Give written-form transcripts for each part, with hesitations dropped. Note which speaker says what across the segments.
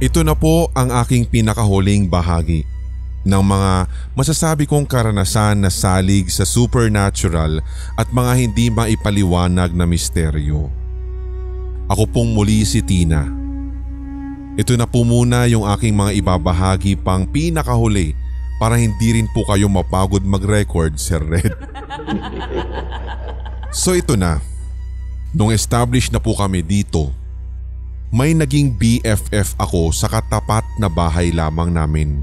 Speaker 1: Ito na po ang aking pinakahuling bahagi ng mga masasabi kong karanasan na salig sa supernatural at mga hindi maipaliwanag na misteryo. Ako pong muli si Tina. Ito na po muna yung aking mga ibabahagi pang pinakahuli para hindi rin po kayo mapagod mag-record, Sir Red. So ito na, nung established na po kami dito, may naging BFF ako sa katapat na bahay lamang namin.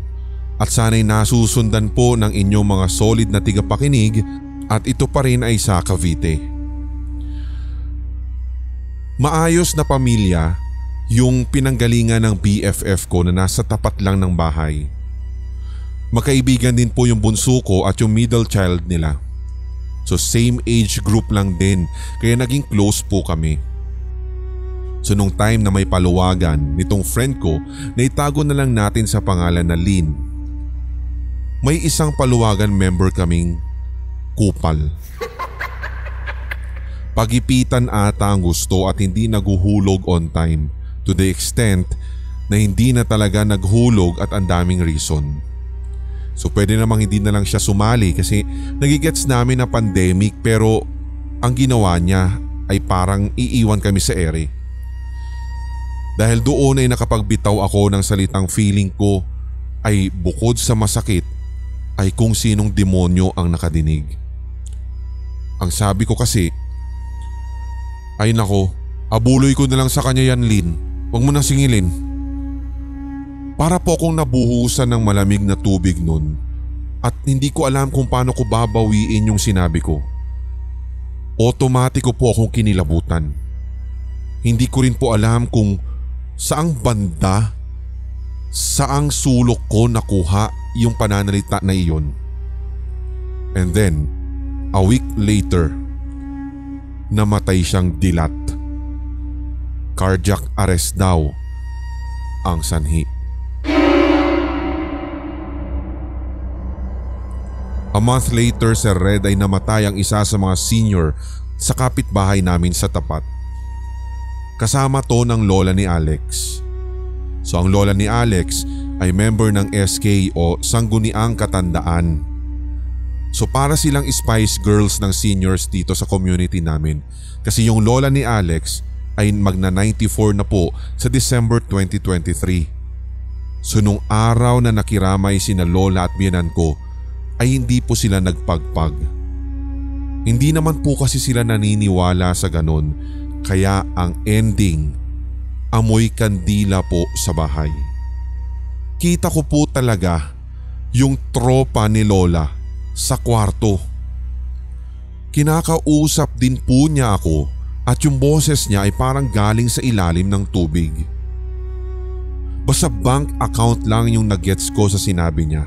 Speaker 1: At sana'y nasusundan po ng inyong mga solid na tigapakinig at ito pa rin ay sa Cavite. Maayos na pamilya yung pinanggalingan ng BFF ko na nasa tapat lang ng bahay. Magkaibigan din po yung bunso ko at yung middle child nila. So same age group lang din kaya naging close po kami. So nung time na may paluwagan nitong friend ko na itago na lang natin sa pangalan na Lynn, may isang paluwagan member kaming kupal. Pagipitan ata ang gusto at hindi naguhulog on time to the extent na hindi na talaga naghulog at ang daming reason. So pwede namang hindi na lang siya sumali kasi nagigets namin na pandemic pero ang ginawa niya ay parang iiwan kami sa ere. Dahil doon ay nakapagbitaw ako ng salitang feeling ko ay bukod sa masakit ay kung sinong demonyo ang nakadinig. Ang sabi ko kasi, ay nako, abuloy ko na lang sa kanya yan, Lynn. Huwag mo nang singilin. Para po akong nabuhusan ng malamig na tubig nun at hindi ko alam kung paano ko babawiin yung sinabi ko. Otomatiko po akong kinilabutan. Hindi ko rin po alam kung saang banda, saang sulok ko nakuha yung pananalita na iyon. And then, a week later, namatay siyang dilat. Cardiac arrest daw ang sanhi. A month later, Sir Red, ay namatay ang isa sa mga senior sa kapitbahay namin sa tapat. Kasama to ng lola ni Alex. So ang lola ni Alex ay member ng SK o Sangguniang Katandaan. So para silang Spice Girls ng seniors dito sa community namin kasi yung lola ni Alex ay magna 94 na po sa December 2023. So nung araw na nakiramay sina lola at biyenan ko ay hindi po sila nagpagpag. Hindi naman po kasi sila naniniwala sa ganon. Kaya ang ending, amoy kandila po sa bahay. Kita ko po talaga yung tropa ni Lola sa kwarto. Kinakausap din po niya ako at yung boses niya ay parang galing sa ilalim ng tubig. Basta bank account lang yung nagets ko sa sinabi niya.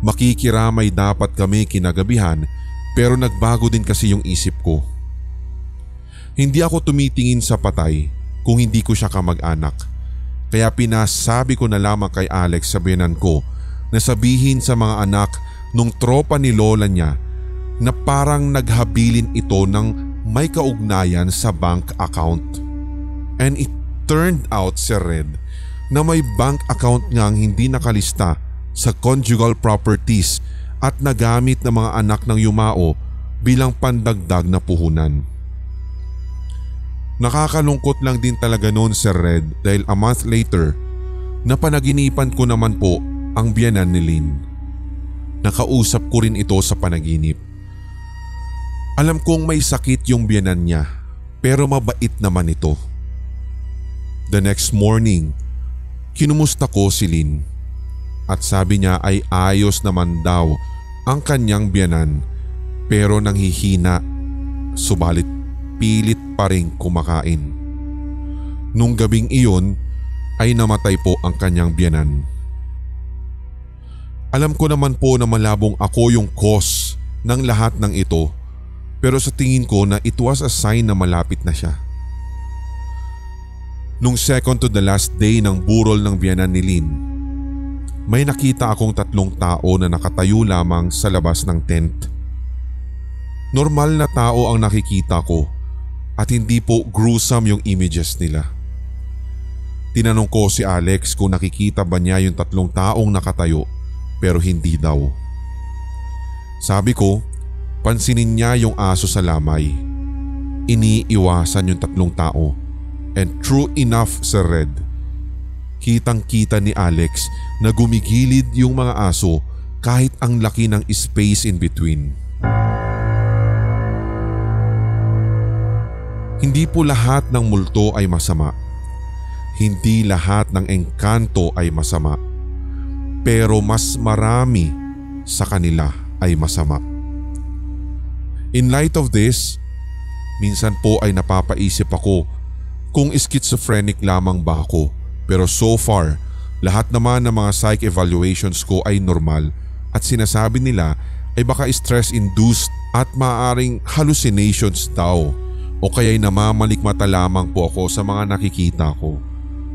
Speaker 1: Makikiramay dapat kami kinagabihan pero nagbago din kasi yung isip ko. Hindi ako tumitingin sa patay kung hindi ko siya kamag-anak. Kaya pinasabi ko na lamang kay Alex sa biyenan ko na sabihin sa mga anak nung tropa ni lola niya na parang naghabilin ito ng may kaugnayan sa bank account. And it turned out, Sir Red, na may bank account ngang hindi nakalista sa conjugal properties at nagamit ng mga anak ng yumao bilang pandagdag na puhunan. Nakakalungkot lang din talaga noon, Sir Red, dahil a month later, napanaginipan ko naman po ang biyenan ni Lynn. Nakausap ko rin ito sa panaginip. Alam kong may sakit yung biyenan niya, pero mabait naman ito. The next morning, kinumusta ko si Lynn at sabi niya ay ayos naman daw ang kanyang biyenan pero nanghihina, subalit pilit pa rin kumakain. Nung gabing iyon ay namatay po ang kanyang biyenan. Alam ko naman po na malabong ako yung cause ng lahat ng ito pero sa tingin ko na it was a sign na malapit na siya. Nung second to the last day ng burol ng biyenan ni Lynn, may nakita akong 3 tao na nakatayo lamang sa labas ng tent. Normal na tao ang nakikita ko at hindi po gruesome yung images nila. Tinanong ko si Alex kung nakikita ba niya yung 3 taong nakatayo pero hindi daw. Sabi ko, pansinin niya yung aso sa lamay. Iniiwasan yung 3 tao. And true enough, Sir Red, kitang-kita ni Alex na gumigilid yung mga aso kahit ang laki ng space in between. Hindi po lahat ng multo ay masama. Hindi lahat ng engkanto ay masama. Pero mas marami sa kanila ay masama. In light of this, minsan po ay napapaisip ako kung schizophrenic lamang ba ako. Pero so far, lahat naman ng mga psych evaluations ko ay normal at sinasabi nila ay baka stress-induced at maaaring hallucinations daw o kaya'y namamalikmata lamang po ako sa mga nakikita ko.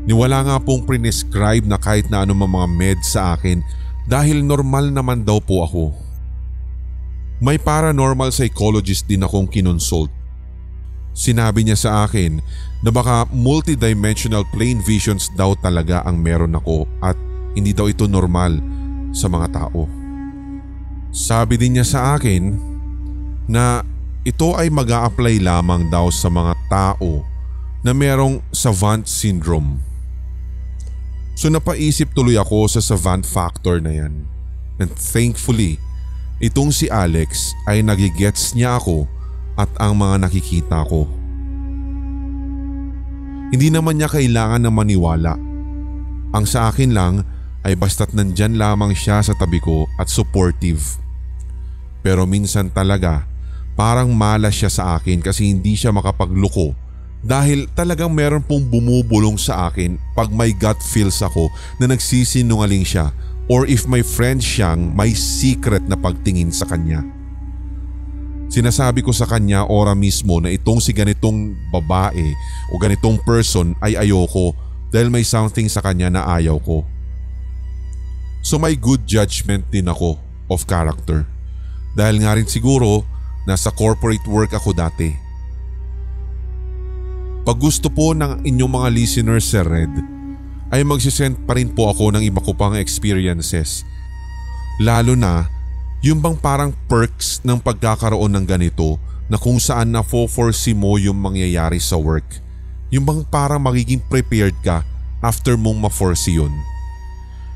Speaker 1: Niwala nga pong prescribe na kahit na anumang mga meds sa akin dahil normal naman daw po ako. May paranormal psychologist din akong kinonsult. Sinabi niya sa akin na baka multidimensional plane visions daw talaga ang meron ako at hindi daw ito normal sa mga tao. Sabi din niya sa akin na ito ay mag-a-apply lamang daw sa mga tao na merong savant syndrome. So napaisip tuloy ako sa savant factor na yan. And thankfully, itong si Alex ay nagigets niya ako at ang mga nakikita ko. Hindi naman niya kailangan na maniwala. Ang sa akin lang ay basta't nandyan lamang siya sa tabi ko at supportive. Pero minsan talaga parang malas siya sa akin kasi hindi siya makapagluko dahil talagang meron pong bumubulong sa akin pag may gut feels ako na nagsisinungaling siya or if my friend siyang may secret na pagtingin sa kanya. Sinasabi ko sa kanya ora mismo na itong si ganitong babae o ganitong person ay ayoko dahil may something sa kanya na ayaw ko. So may good judgment din ako of character. Dahil nga rin siguro nasa corporate work ako dati. Pag gusto po ng inyong mga listeners, Sir Red, ay magsisend pa rin po ako ng iba ko pang experiences. Lalo na yung bang parang perks ng pagkakaroon ng ganito na kung saan na-foresee mo yung mangyayari sa work. Yung bang parang magiging prepared ka after mong ma-foresee yun.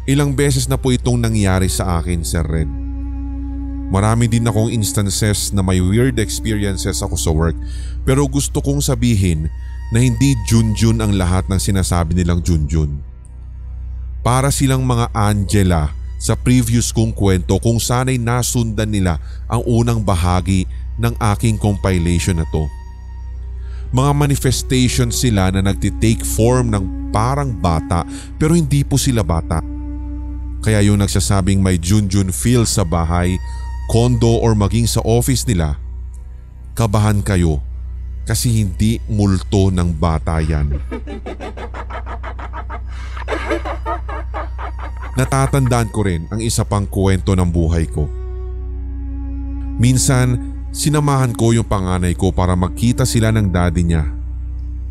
Speaker 1: Ilang beses na po itong nangyari sa akin, Sir Red. Marami din akong instances na may weird experiences ako sa work pero gusto kong sabihin na hindi Junjun ang lahat ng sinasabi nilang Junjun. Para silang mga Angela sa previous kong kwento kung sana'y nasundan nila ang unang bahagi ng aking compilation na to. Mga manifestation sila na nagtitake form ng parang bata pero hindi po sila bata. Kaya yung nagsasabing may Junjun feel sa bahay, kondo or maging sa office nila, kabahan kayo kasi hindi multo ng bata yan. Natatandaan ko rin ang isa pang kwento ng buhay ko. Minsan, sinamahan ko yung panganay ko para magkita sila ng daddy niya,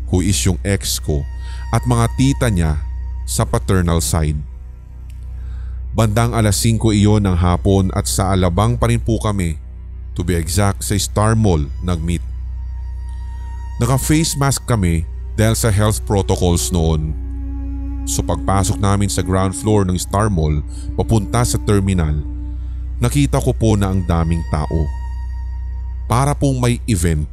Speaker 1: who is yung ex ko, at mga tita niya sa paternal side. Bandang 5:00 iyon ng hapon at sa Alabang pa rin po kami, to be exact sa Star Mall nag-meet. Naka-face mask kami dahil sa health protocols noon. So pagpasok namin sa ground floor ng Star Mall papunta sa terminal, nakita ko po na ang daming tao. Para pong may event.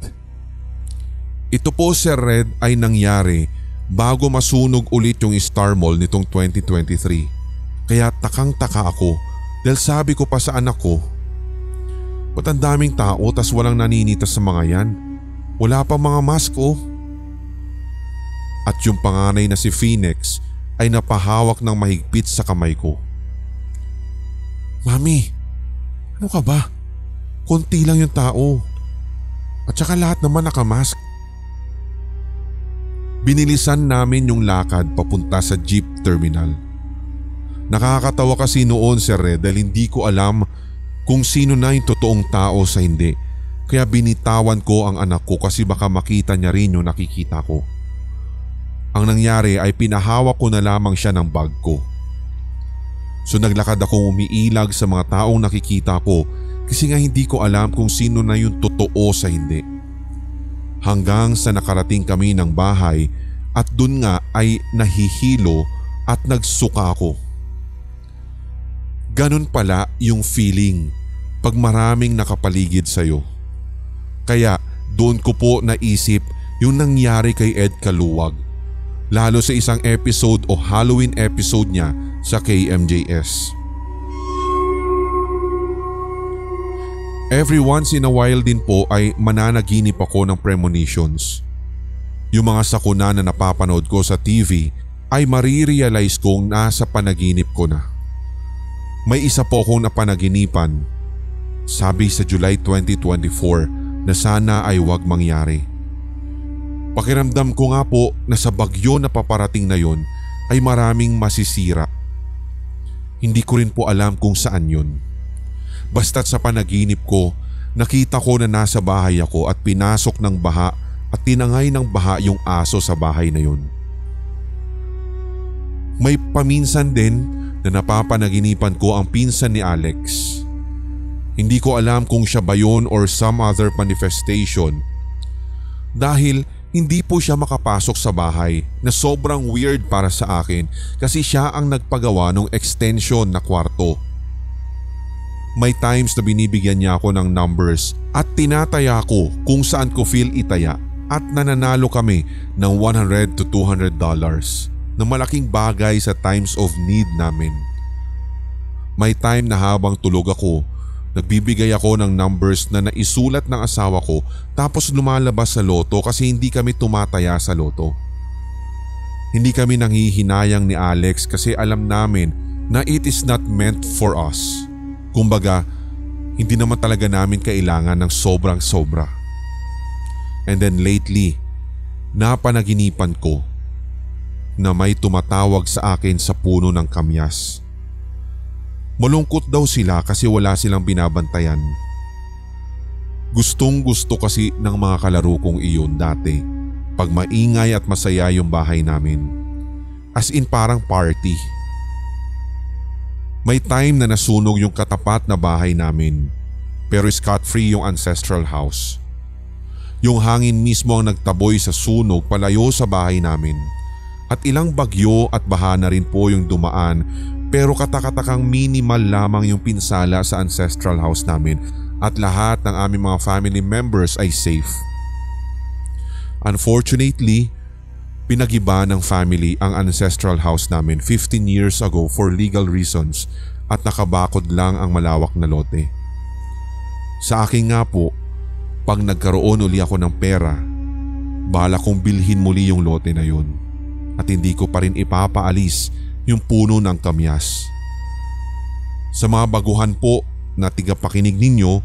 Speaker 1: Ito po, Sir Red, ay nangyari bago masunog ulit yung Star Mall nitong 2023. Kaya takang-taka ako dahil sabi ko pa sa anak ko, ba't ang daming tao tas walang naninitas sa mga yan? Wala pa mga mask oh. At yung panganay na si Phoenix ay napahawak ng mahigpit sa kamay ko. Mami, ano ka ba? Konti lang yung tao. At saka lahat naman nakamask. Binilisan namin yung lakad papunta sa jeep terminal. Nakakatawa kasi noon, Sir Red, dahil hindi ko alam kung sino na yung totoong tao sa hindi. Kaya binitawan ko ang anak ko kasi baka makita niya rin yung nakikita ko. Ang nangyari ay pinahawak ko na lamang siya ng bag ko. So naglakad akong umiilag sa mga taong nakikita ko kasi nga hindi ko alam kung sino na yung totoo sa hindi. Hanggang sa nakarating kami ng bahay at dun nga ay nahihilo at nagsuka ako. Ganun pala yung feeling pag maraming nakapaligid sa'yo. Kaya doon ko po naisip yung nangyari kay Ed Kaluwag, lalo sa isang episode o Halloween episode niya sa KMJS. Every once in a while din po ay mananaginip ako ng premonitions. Yung mga sakuna na napapanood ko sa TV ay marirealize kong nasa panaginip ko na. May isa po akong napanaginipan, sabi sa July 2024, na sana ay wag mangyari. Pakiramdam ko nga po na sa bagyo na paparating na yon ay maraming masisira. Hindi ko rin po alam kung saan yun. Basta't sa panaginip ko, nakita ko na nasa bahay ako at pinasok ng baha at tinangay ng baha yung aso sa bahay na yun. May paminsan din na napapanaginipan ko ang pinsan ni Alex. Hindi ko alam kung siya ba yun or some other manifestation. Dahil hindi po siya makapasok sa bahay na sobrang weird para sa akin kasi siya ang nagpagawa ng extension na kwarto. May times na binibigyan niya ako ng numbers at tinataya ko kung saan ko feel itaya at nananalo kami ng $100 to $200 na malaking bagay sa times of need namin. May time na habang tulog ako, nagbibigay ako ng numbers na naisulat ng asawa ko tapos lumalabas sa loto kasi hindi kami tumataya sa loto. Hindi kami nanghihinayang ni Alex kasi alam namin na it is not meant for us. Kumbaga, hindi naman talaga namin kailangan ng sobrang sobra. And then lately, napanaginipan ko na may tumatawag sa akin sa puno ng kamyas. Malungkot daw sila kasi wala silang binabantayan. Gustong gusto kasi ng mga kalaro kong iyon dati pag maingay at masaya yung bahay namin. As in parang party. May time na nasunog yung katapat na bahay namin pero scot-free yung ancestral house. Yung hangin mismo ang nagtaboy sa sunog palayo sa bahay namin at ilang bagyo at baha na rin po yung dumaan pero katakatakang minimal lamang yung pinsala sa ancestral house namin at lahat ng aming mga family members ay safe. Unfortunately, pinagiba ng family ang ancestral house namin 15 years ago for legal reasons at nakabakod lang ang malawak na lote. Sa akin nga po, pag nagkaroon uli ako ng pera, bala kong bilhin muli yung lote na yun at hindi ko pa rin ipapaalis yung puno ng kamyas. Sa mga baguhan po na tigapakinig ninyo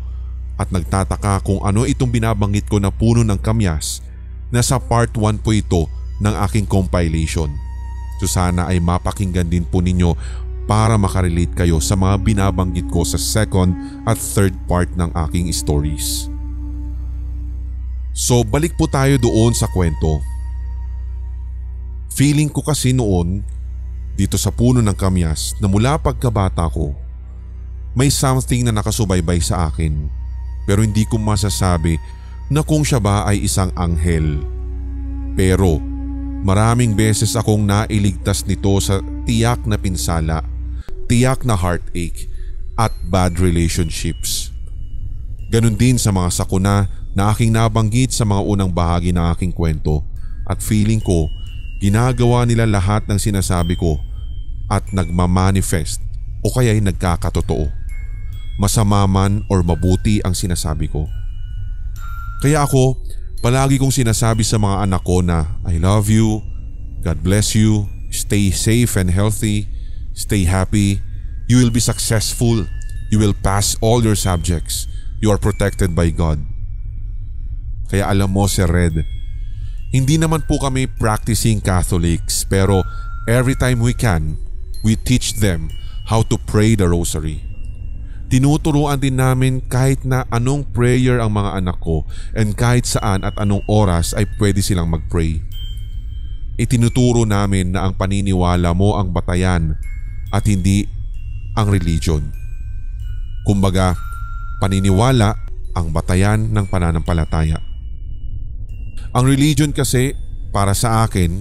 Speaker 1: at nagtataka kung ano itong binabanggit ko na puno ng kamyas, nasa part 1 po ito ng aking compilation. So sana ay mapakinggan din po ninyo para makarelate kayo sa mga binabanggit ko sa second at third part ng aking stories. So balik po tayo doon sa kwento. Feeling ko kasi noon dito sa puno ng kamyas na mula pagkabata ko, may something na nakasubaybay sa akin pero hindi ko masasabi na kung siya ba ay isang anghel. Pero maraming beses akong nailigtas nito sa tiyak na pinsala, tiyak na heartache at bad relationships. Ganon din sa mga sakuna na aking nabanggit sa mga unang bahagi ng aking kwento at feeling ko ginagawa nila lahat ng sinasabi ko at nagmamanifest o kaya'y nagkakatotoo. Masama man or mabuti ang sinasabi ko. Kaya ako, palagi kong sinasabi sa mga anak ko na I love you, God bless you, stay safe and healthy, stay happy, you will be successful, you will pass all your subjects, you are protected by God. Kaya alam mo, Sir Red, hindi naman po kami practicing Catholics pero every time we can, We teach them how to pray the rosary. Tinuturuan din namin kahit na anong prayer ang mga anak ko and kahit saan at anong oras ay pwede silang mag-pray. Itinuturo namin na ang paniniwala mo ang batayan at hindi ang religion. Kumbaga, paniniwala ang batayan ng pananampalataya. Ang religion kasi para sa akin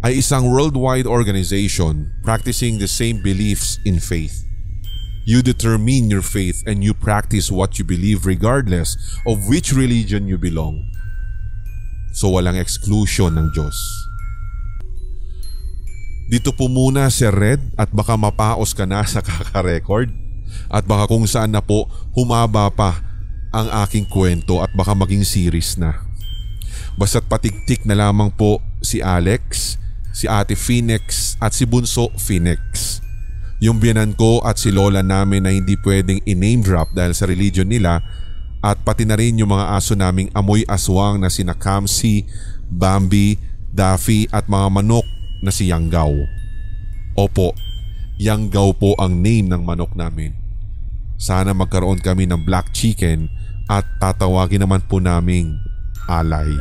Speaker 1: ay isang worldwide organization practicing the same beliefs in faith. You determine your faith and you practice what you believe regardless of which religion you belong. So walang exclusion ng Diyos. Dito po muna Sir Red at baka mapaos ka na sa kaka-record at baka kung saan na po humaba pa ang aking kwento at baka maging series na. Basta't patiktik na lamang po si Alex, si Ate Phoenix at si Bunso Phoenix. Yung biyanan ko at si lola namin na hindi pwedeng i-name drop dahil sa religion nila at pati na rin yung mga aso naming amoy aswang na sina Kamsi, Bambi, Daffy at mga manok na si Yanggaw. Opo, Yanggaw po ang name ng manok namin. Sana magkaroon kami ng black chicken at tatawagin naman po naming Alay.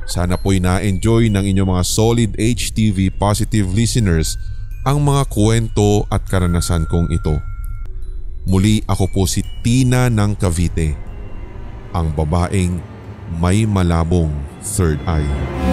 Speaker 1: Sana po'y na-enjoy ng inyong mga solid HTV positive listeners ang mga kwento at karanasan kong ito. Muli ako po si Tina ng Cavite, ang babaeng may malabong third eye.